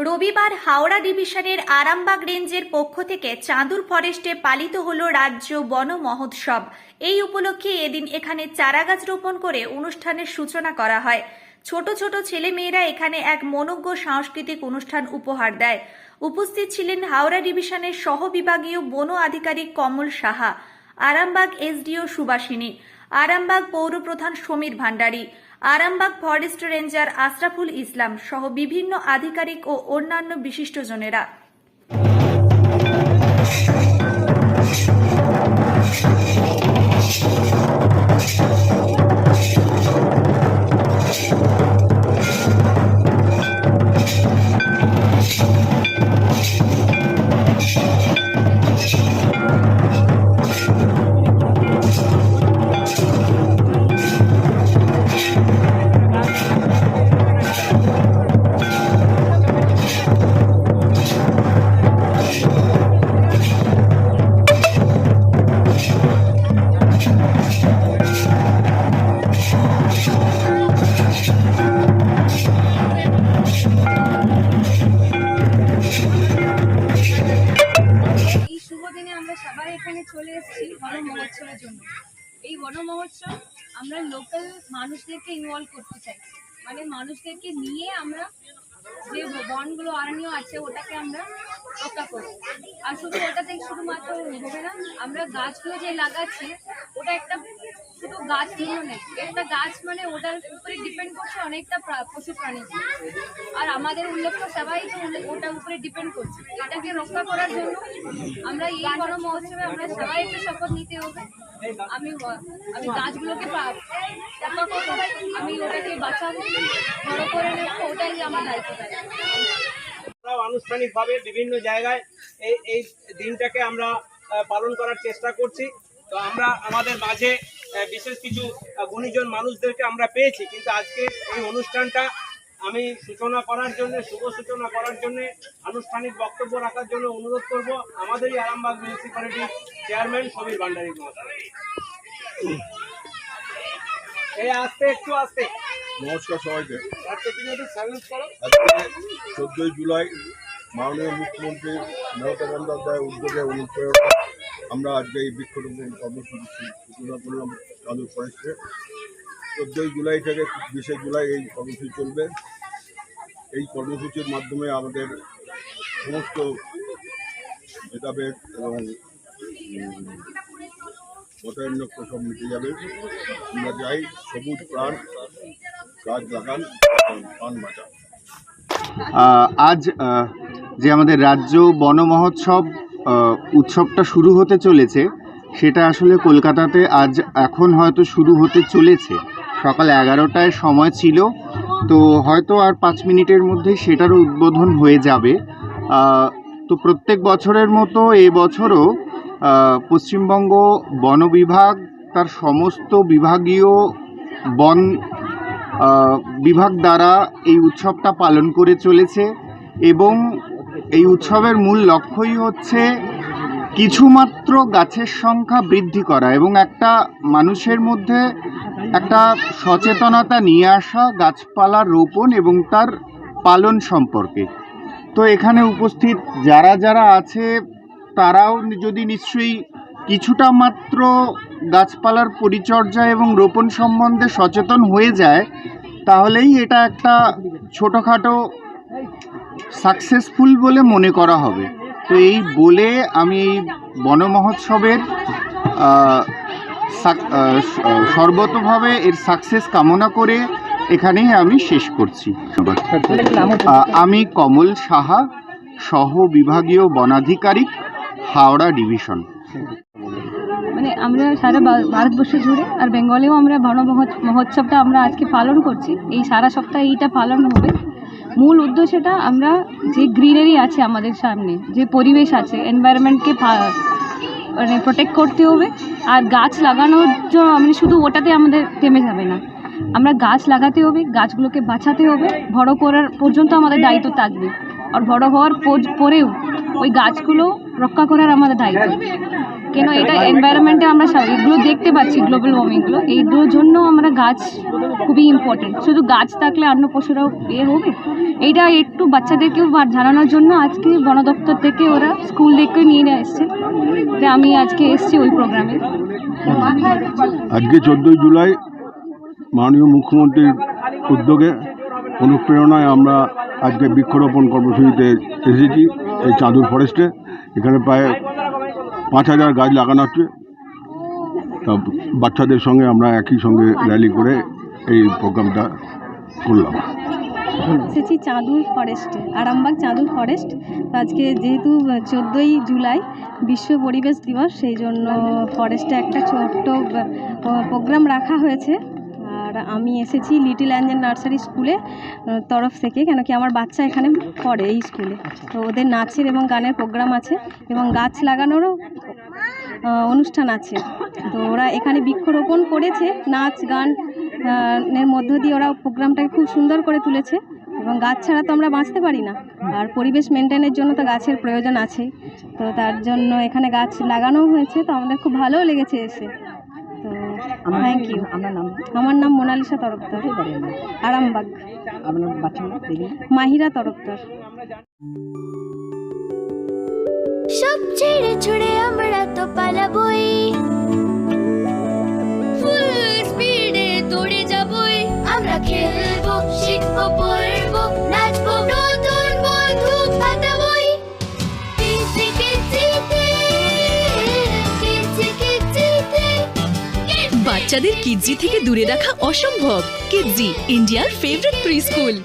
রবিবার হাওড়া ডিভিশনের আরামবাগ রেঞ্জের পক্ষ থেকে চাঁদুর ফরেস্টে পালিত হলো রাজ্য বন মহোৎসব। এই উপলক্ষে এদিন এখানে চারাগাছ রোপণ করে অনুষ্ঠানের সূচনা করা হয়। ছোট ছোট ছেলেমেয়েরা এখানে এক মনোজ্ঞ সাংস্কৃতিক অনুষ্ঠান উপহার দেয়। উপস্থিত ছিলেন হাওড়া ডিভিশনের সহ বিভাগীয় বন আধিকারিক কমল সাহা, আরামবাগ এসডিও সুভাষিনী, আরামবাগ পৌর প্রধান সমীর ভান্ডারী, আরামবাগ ফরেস্ট রেঞ্জার আশরাফুল ইসলাম সহ বিভিন্ন আধিকারিক ও অন্যান্য বিশিষ্টজনেরা। সবাই এখানে চলে এসেছি বন মহোৎসবের জন্য। এই বন মহোৎসব আমরা লোকাল মানুষদেরকে ইনভলভ করতে চাই, মানে মানুষদেরকে নিয়ে আমরা যে বনগুলো অরণ্য আছে ওটাকে আমরা রক্ষা করব। আর শুধু ওটাতে শুধুমাত্র হবে না, আমরা গাছগুলো যে লাগাচ্ছি ওটা একটা শুধু গাছ জন্য নেই, একটা গাছ মানে ওটার উপরে ডিপেন্ড করছে অনেকটা পশু প্রাণী। আর আমাদের উল্লেখ্য সবাই ওটার উপরে ডিপেন্ড করছে। এটাকে রক্ষা করার জন্য আমরা এই বন মহোৎসবে আমরা সবাই একটা শপথ নিতে হবে। আমি গাছগুলোকে রক্ষা করবো, আমি ওটাকে বাঁচাবো, বড় করে নেবো, ওটাই আমার দায়িত্ব। আনুষ্ঠানিকভাবে বিভিন্ন জায়গায় এই দিনটাকে আমরা পালন করার চেষ্টা করছি। তো আমরা আমাদের মাঝে বিশেষ কিছু গুণীজন মানুষদেরকে আমরা পেয়েছি, কিন্তু আজকে এই অনুষ্ঠানটা আমি সূচনা করার জন্য, শুভ সূচনা করার জন্য, আনুষ্ঠানিক বক্তব্য রাখার জন্য অনুরোধ করব আমাদেরই আরামবাগ মিউনিসিপ্যালিটির চেয়ারম্যান সমীর ভান্ডারী মহাশয়। এই আসতে একটু আসতে। নমস্কার সবাইকে। আজকে 14ই জুলাই মাননীয় মুখ্যমন্ত্রী মমতা বন্দ্যোপাধ্যায়ের উদ্যোগে অনুপ্রেরণা আমরা আজকে এই বৃক্ষরোপণ কর্মসূচি সূচনা করলাম চাঁদুর ফরেস্টে। 14ই জুলাই থেকে 20শে জুলাই এই কর্মসূচি চলবে। এই কর্মসূচির মাধ্যমে আমাদের সমস্ত ভেদাভেদ এবং মতানৈক্য সব মিটে যাবে। আমরা চাই সবুজ প্রাণ, গাছ লাগান, প্রাণ বাঁচান। আজ যে আমাদের রাজ্য বন মহোৎসব উৎসবটা শুরু হতে চলেছে, সেটা আসলে কলকাতাতে আজ এখন হয়তো শুরু হতে চলেছে। সকাল 11টায় সময় ছিল, তো হয়তো আর 5 মিনিটের মধ্যেই সেটারও উদ্বোধন হয়ে যাবে। তো প্রত্যেক বছরের মতো এবছরও পশ্চিমবঙ্গ বন বিভাগ তার সমস্ত বিভাগীয় বন বিভাগ দ্বারা এই উৎসবটা পালন করে চলেছে, এবং এই উৎসবের মূল লক্ষ্যই হচ্ছে কিছুমাত্র গাছের সংখ্যা বৃদ্ধি করা এবং একটা মানুষের মধ্যে একটা সচেতনতা নিয়ে আসা গাছপালা রোপণ এবং তার পালন সম্পর্কে। তো এখানে উপস্থিত যারা যারা আছে তারাও যদি নিশ্চয়ই কিছুটা মাত্র গাছপালার পরিচর্যা এবং রোপণ সম্বন্ধে সচেতন হয়ে যায়, তাহলেই এটা একটা ছোটোখাটো সাকসেসফুল বলে মনে করা হবে। তো এই বলে আমি এই বন মহোৎসবের সর্বতোভাবে এর সাকসেস কামনা করে এখানেই আমি শেষ করছি। আমি কমল সাহা, সহ বিভাগীয় বনাধিকারিক, হাওড়া ডিভিশন। মানে আমরা সারা ভারতবর্ষ জুড়ে আর বেঙ্গলেও আমরা বন মহোৎসবটা আমরা আজকে পালন করছি। এই সারা সপ্তাহে এইটা পালন হবে। মূল উদ্দেশ্যটা আমরা যে গ্রিনারি আছে আমাদের সামনে, যে পরিবেশ আছে, এনভায়রনমেন্টকে মানে প্রোটেক্ট করতে হবে। আর গাছ লাগানোর জন্য আমি শুধু ওটাতে আমাদের থেমে যাবে না, আমরা গাছ লাগাতে হবে, গাছগুলোকে বাঁচাতে হবে, বড় করার পর্যন্ত আমাদের দায়িত্ব থাকবে। আর বড় হওয়ার পরেও ওই গাছগুলো রক্ষা করার আমাদের দায়িত্ব। কেন এটা এনভায়রনমেন্টে আমরা এগুলো দেখতে পাচ্ছি, গ্লোবাল ওয়ার্মিংগুলো, এইগুলোর জন্য আমরা গাছ খুবই ইম্পর্টেন্ট। শুধু গাছ থাকলে অন্য পশুরাও হবে, এইটা একটু বাচ্চাদেরকেও জানানোর জন্য আজকে বন দপ্তর থেকে ওরা স্কুল থেকে নিয়ে এসছে, আমি আজকে এসছি ওই প্রোগ্রামে। আজকে 14ই জুলাই মাননীয় মুখ্যমন্ত্রীর উদ্যোগে অনুপ্রেরণায় আমরা আজকে বৃক্ষরোপণ কর্মসূচিতে এসেছি এই চাঁদুর ফরেস্টে। এখানে প্রায় 5000 গাছ লাগানো হচ্ছে। তা বাচ্চাদের সঙ্গে আমরা একই সঙ্গে র্যালি করে এই প্রোগ্রামটা করলাম। এসেছি চাঁদুর ফরেস্টে, আরামবাগ চাঁদুর ফরেস্ট। তো আজকে যেহেতু 14ই জুলাই বিশ্ব পরিবেশ দিবস, সেই জন্য ফরেস্টে একটা ছোট্ট প্রোগ্রাম রাখা হয়েছে। আর আমি এসেছি লিটল অ্যাঞ্জেল নার্সারি স্কুলে তরফ থেকে, কেন কি আমার বাচ্চা এখানে পড়ে এই স্কুলে। তো ওদের নাচের এবং গানের প্রোগ্রাম আছে এবং গাছ লাগানোরও অনুষ্ঠান আছে। তো ওরা এখানে বৃক্ষরোপণ করেছে, নাচ গান এর মধ্য দিয়ে ওরা প্রোগ্রামটাকে খুব সুন্দর করে তুলেছে। এবং গাছ ছাড়া তো আমরা বাঁচতে পারি না, আর পরিবেশ মেনটেনের জন্য তো গাছের প্রয়োজন আছে। তো তার জন্য এখানে গাছ লাগানো হয়েছে, তো আমাদের খুব ভালোও লেগেছে এসে। তো থ্যাংক ইউ। আমার নাম মোনালিসা তরফদার, আরামবাগ। মাহিরা তরফদার। সব ছেড়ে ছুড়ে আমরা তো পালাবই, ফুল স্পিডে দৌড়ে যাবই। আমরা খেলবো, শিখবো, পড়বো, নাচবো, নতুন বন্ধু পাতাবই। কিচি কিচিতে, কিচি কিচিতে। বাচ্চাদের কিডজি থেকে দূরে রাখা অসম্ভব। কিডজি, ইন্ডিয়ার ফেভারিট প্রি স্কুল।